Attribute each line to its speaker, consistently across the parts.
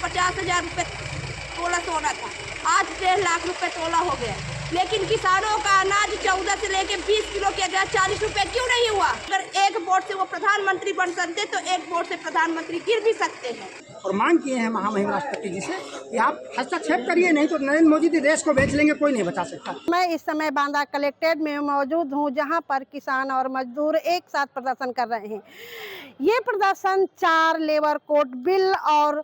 Speaker 1: 50,000 रुपये तोला सोना था, आज 1.5 लाख रुपए तोला हो गया। लेकिन किसानों का अनाज 14 से लेके 20 किलो किया गया, 40 रुपए क्यों नहीं हुआ? अगर एक वोट से वो प्रधानमंत्री बन सकते तो एक वोट से प्रधानमंत्री गिर भी सकते हैं।
Speaker 2: और मांग किए हैं महामहिम राष्ट्रपति जी से कि आप हस्तक्षेप करिए, नहीं तो नरेंद्र मोदी जी देश को बेच लेंगे, कोई नहीं बचा सकता।
Speaker 3: मैं इस समय बांदा कलेक्ट्रेट में मौजूद हूं, जहां पर किसान और मजदूर एक साथ प्रदर्शन कर रहे हैं। ये प्रदर्शन 4 लेबर कोड बिल और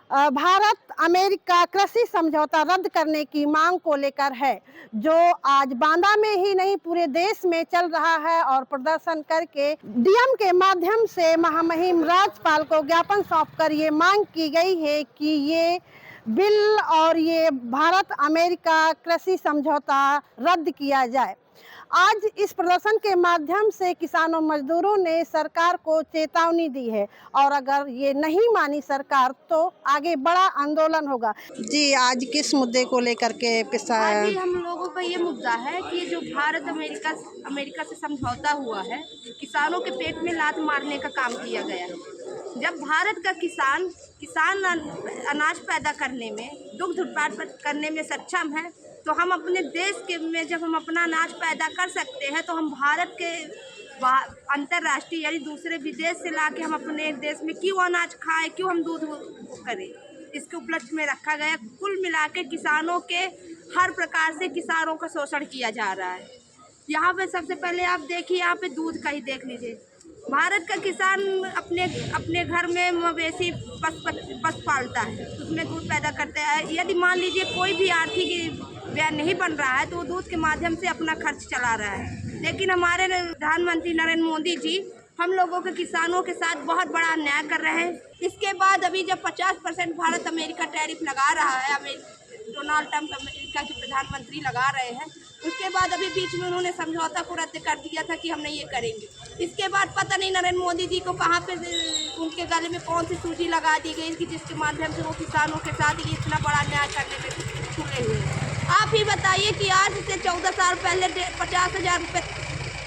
Speaker 3: भारत अमेरिका कृषि समझौता रद्द करने की मांग को लेकर है, जो आज बांदा में ही नहीं पूरे देश में चल रहा है। और प्रदर्शन करके डीएम के माध्यम से महामहिम राज्यपाल को ज्ञापन सौंपकर ये मांग की गई है कि ये बिल और ये भारत अमेरिका कृषि समझौता रद्द किया जाए। आज इस प्रदर्शन के माध्यम से किसानों मजदूरों ने सरकार को चेतावनी दी है, और अगर ये नहीं मानी सरकार तो आगे बड़ा आंदोलन होगा। जी, आज किस मुद्दे को लेकर के
Speaker 1: आज हम लोगों का ये मुद्दा है कि जो भारत अमेरिका से समझौता हुआ है, किसानों के पेट में लात मारने का काम किया गया है। जब भारत का किसान अनाज पैदा करने में, दुग्ध उत्पादन करने में सक्षम है, तो हम अपने देश के में जब हम अपना अनाज पैदा कर सकते हैं, तो हम भारत के अंतर्राष्ट्रीय यानी दूसरे विदेश से लाके हम अपने देश में क्यों अनाज खाएं, क्यों हम दूध करें? इसके उपलक्ष्य में रखा गया। कुल मिला के किसानों के हर प्रकार से किसानों का शोषण किया जा रहा है। यहाँ पे सबसे पहले आप देखिए, यहाँ पे दूध का ही देख लीजिए। भारत का किसान अपने घर में मवेशी पशु पालता है, उसमें दूध पैदा करता है। यदि मान लीजिए कोई भी आर्थिक व्यय नहीं बन रहा है तो वो दूध के माध्यम से अपना खर्च चला रहा है। लेकिन हमारे प्रधानमंत्री नरेंद्र मोदी जी हम लोगों के किसानों के साथ बहुत बड़ा अन्याय कर रहे हैं। इसके बाद अभी जब 50% भारत अमेरिका टैरिफ लगा रहा है, डोनाल्ड ट्रंप अमेरिका के प्रधानमंत्री लगा रहे हैं, उसके बाद अभी बीच में उन्होंने समझौता को रद्द कर दिया था कि हम नहीं ये करेंगे। इसके बाद पता नहीं नरेंद्र मोदी जी को कहाँ पे उनके गले में कौन सी सूजी लगा दी गई कि जिसके माध्यम से वो किसानों के साथ ये इतना बड़ा न्याय करने में छुपे हुए हैं। आप ही बताइए कि आज से 14 साल पहले 50,000 रुपये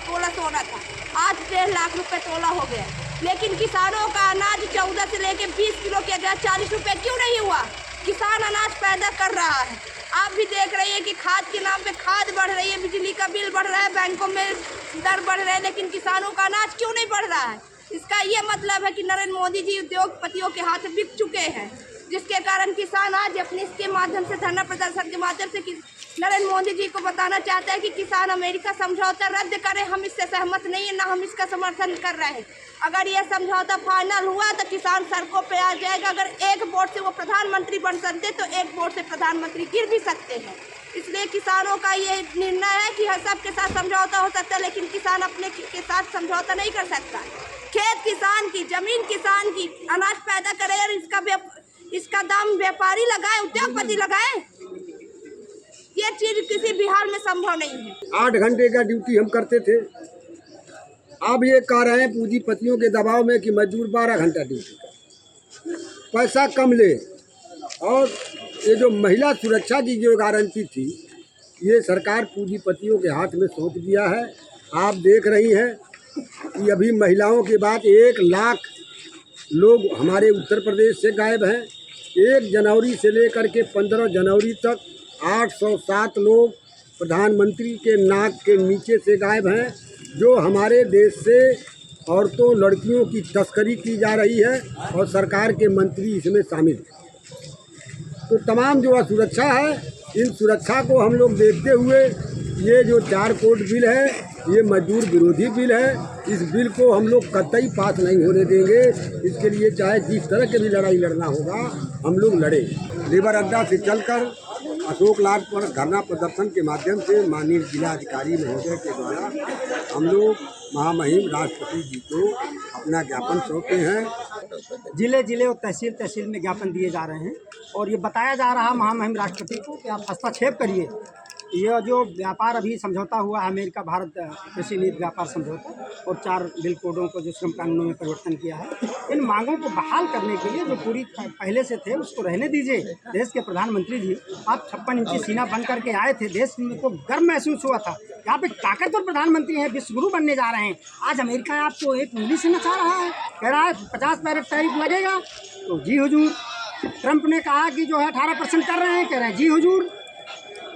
Speaker 1: तोला सोना था, आज 1.5 लाख रुपए तोला हो गया। लेकिन किसानों का अनाज 14 से लेके 20 किलो किया गया, 40 रुपए क्यों नहीं हुआ? किसान अनाज पैदा कर रहा है। आप भी देख रही है कि खाद के नाम पे खाद बढ़ रही है, बिजली का बिल बढ़ रहा है, बैंकों में दर बढ़ रहे हैं, लेकिन किसानों का अनाज क्यों नहीं बढ़ रहा है? इसका ये मतलब है कि नरेंद्र मोदी जी उद्योगपतियों के हाथ बिक चुके हैं, जिसके कारण किसान आज अपने इसके माध्यम से, धरना प्रदर्शन के माध्यम से नरेंद्र मोदी जी को बताना चाहता है कि किसान अमेरिका समझौता रद्द करें, हम इससे सहमत नहीं है, ना हम इसका समर्थन कर रहे हैं। अगर यह समझौता फाइनल हुआ तो किसान सड़कों पे आ जाएगा। अगर एक वोट से वो प्रधानमंत्री बन सकते तो एक वोट से प्रधानमंत्री गिर भी सकते हैं। इसलिए किसानों का ये निर्णय है कि सबके साथ समझौता हो सकता है, लेकिन किसान अपने के साथ समझौता नहीं कर सकता। खेत किसान की, जमीन किसान की, अनाज पैदा करे और इसका दाम व्यापारी लगाए, उद्योगपति लगाए, ये चीज किसी बिहार में संभव नहीं है।
Speaker 4: 8 घंटे का ड्यूटी हम करते थे, अब ये कह रहे हैं पूंजीपतियों के दबाव में कि मजदूर 12 घंटा ड्यूटी कर, पैसा कम ले। और ये जो महिला सुरक्षा की जो गारंटी थी, ये सरकार पूंजीपतियों के हाथ में सौंप दिया है। आप देख रही हैं कि अभी महिलाओं के बाद 1 लाख लोग हमारे उत्तर प्रदेश से गायब हैं। 1 जनवरी से लेकर के 15 जनवरी तक 807 लोग प्रधानमंत्री के नाक के नीचे से गायब हैं। जो हमारे देश से औरतों, लड़कियों की तस्करी की जा रही है और सरकार के मंत्री इसमें शामिल हैं। तो तमाम जो सुरक्षा है, इन सुरक्षा को हम लोग देखते हुए ये जो 4 कोड बिल है, ये मजदूर विरोधी बिल है। इस बिल को हम लोग कतई पास नहीं होने देंगे। इसके लिए चाहे जिस तरह की भी लड़ाई लड़ना होगा, हम लोग लड़े। लेबर अड्डा से चलकर अशोक लाल पर धरना प्रदर्शन के माध्यम से माननीय जिलाधिकारी महोदय के द्वारा हम लोग महामहिम राष्ट्रपति जी को अपना ज्ञापन सौंपे हैं।
Speaker 2: जिले और तहसील में ज्ञापन दिए जा रहे हैं, और ये बताया जा रहा है महामहिम राष्ट्रपति को कि आप हस्तक्षेप करिए। यह जो व्यापार अभी समझौता हुआ है, अमेरिका भारत कृषि नीति व्यापार समझौता, और 4 बिल कोडों को जो श्रम कानूनों में परिवर्तन किया है, इन मांगों को बहाल करने के लिए जो पूरी पहले से थे उसको रहने दीजिए। देश के प्रधानमंत्री जी, आप 56 इंची सीना बंद करके आए थे, देश को गर्व महसूस हुआ था। यहाँ पे ताकतवर प्रधानमंत्री हैं, विश्वगुरु बनने जा रहे हैं। आज अमेरिका आपको एक उंगली से नचा रहा है, कह रहा है 50 पैरेट टैरिफ लगेगा। तो जी हुजूर, ट्रंप ने कहा कि जो है 18% कर रहे हैं, कह रहे हैं जी हुजूर।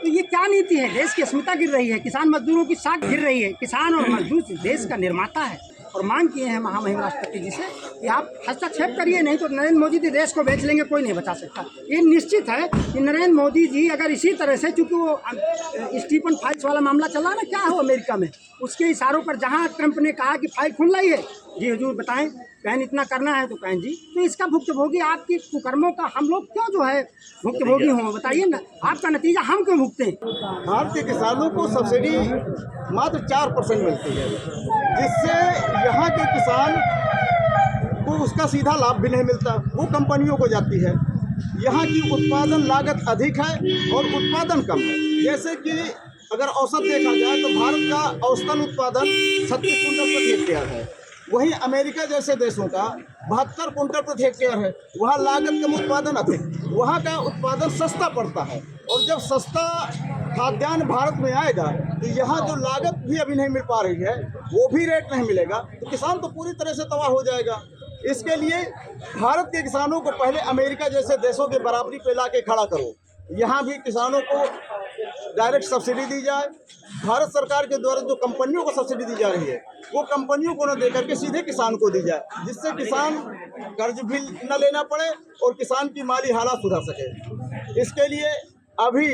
Speaker 2: तो ये क्या नीति है? देश की अस्मिता गिर रही है, किसान मजदूरों की साख गिर रही है। किसान और मजदूर देश का निर्माता है और मांग किए हैं महामहिम राष्ट्रपति जी से कि आप हस्तक्षेप करिए, नहीं तो नरेंद्र मोदी जी देश को बेच लेंगे, कोई नहीं बचा सकता। ये निश्चित है कि नरेंद्र मोदी जी अगर इसी तरह से, चूँकि वो स्टीफन फाइल्स वाला मामला चला ना, क्या हो अमेरिका में, उसके इशारों पर जहाँ ट्रंप ने कहा कि फाइल खुल रही है, जी हुजूर बताएं, कहें इतना करना है तो कहें जी, तो इसका भुक्तभोगी आपकी कुकर्मों का हम लोग क्यों जो है भुक्तभोगी हों? बताइए ना, आपका नतीजा हम क्यों भुगतें?
Speaker 5: भारतीय किसानों को सब्सिडी मात्र 4% मिलती है, जिससे यहाँ के किसान को उसका सीधा लाभ भी नहीं मिलता, वो कंपनियों को जाती है। यहाँ की उत्पादन लागत अधिक है और उत्पादन कम है। जैसे कि अगर औसत देखा जाए तो भारत का औसतन उत्पादन 36 कुंटल प्रति हेक्टेयर है, वहीं अमेरिका जैसे देशों का 72 कुंटल प्रति हेक्टेयर है। वहाँ लागत कम, उत्पादन अधिक, वहाँ का उत्पादन सस्ता पड़ता है। और जब सस्ता खाद्यान्न भारत में आएगा तो यहाँ जो लागत भी अभी नहीं मिल पा रही है, वो भी रेट नहीं मिलेगा, तो किसान तो पूरी तरह से तबाह हो जाएगा। इसके लिए भारत के किसानों को पहले अमेरिका जैसे देशों के बराबरी पे ला के खड़ा करो। यहाँ भी किसानों को डायरेक्ट सब्सिडी दी जाए। भारत सरकार के द्वारा जो कंपनियों को सब्सिडी दी जा रही है, वो कंपनियों को न दे करके सीधे किसान को दी जाए, जिससे किसान कर्ज भी न लेना पड़े और किसान की माली हालत सुधर सके। इसके लिए अभी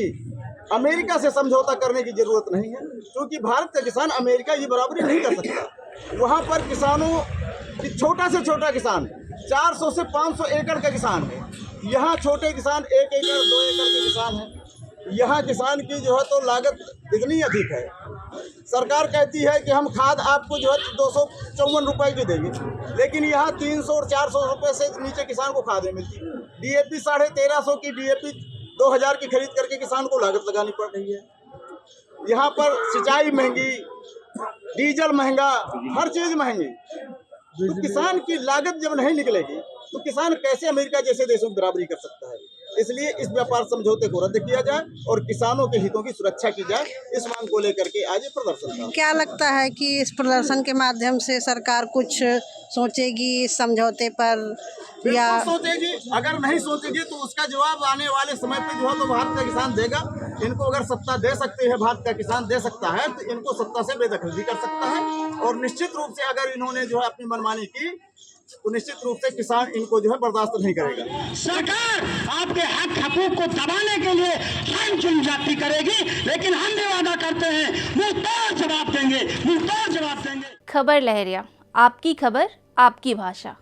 Speaker 5: अमेरिका से समझौता करने की जरूरत नहीं है, क्योंकि भारत का किसान अमेरिका ये बराबरी नहीं कर सकता। वहाँ पर किसानों की छोटा से छोटा किसान 400 से 500 एकड़ का किसान है, यहाँ छोटे किसान 1 एकड़ 2 एकड़ के किसान हैं। यहाँ किसान की जो है तो लागत इतनी अधिक है। सरकार कहती है कि हम खाद आपको जो है 254 रुपये की देंगे, लेकिन यहाँ 300 और 400 रुपये से नीचे किसान को खादें मिलती। DAP 1350 की DAP 2000 की खरीद करके किसान को लागत लगानी पड़ रही है। यहाँ पर सिंचाई महंगी, डीजल महंगा, हर चीज़ महंगी। तो किसान की लागत जब नहीं निकलेगी तो किसान कैसे अमेरिका जैसे देशों की बराबरी कर सकता है? इसलिए इस व्यापार समझौते को रद्द किया जाए और किसानों के हितों की सुरक्षा की जाए, इस मांग को लेकर के आज ये प्रदर्शन था।
Speaker 3: क्या लगता है कि इस प्रदर्शन के माध्यम से सरकार कुछ सोचेगी इस समझौते पर, या
Speaker 5: सोचेगी? अगर नहीं सोचेगी तो उसका जवाब आने वाले समय पे जो है तो भारत का किसान देगा। इनको अगर सत्ता दे सकते हैं, भारत का किसान दे सकता है, तो इनको सत्ता से बेदखल भी कर सकता है। और निश्चित रूप से अगर इन्होंने जो है अपनी मनमानी की तो निश्चित रूप से किसान इनको जो है बर्दाश्त नहीं करेगा।
Speaker 6: सरकार आपके हक हकूक को दबाने के लिए हम जुर्मजाती करेगी, लेकिन हम भी वादा करते हैं मुंहतोड़ जवाब देंगे, मुंहतोड़ जवाब देंगे।
Speaker 7: खबर लहरिया, आपकी खबर आपकी भाषा।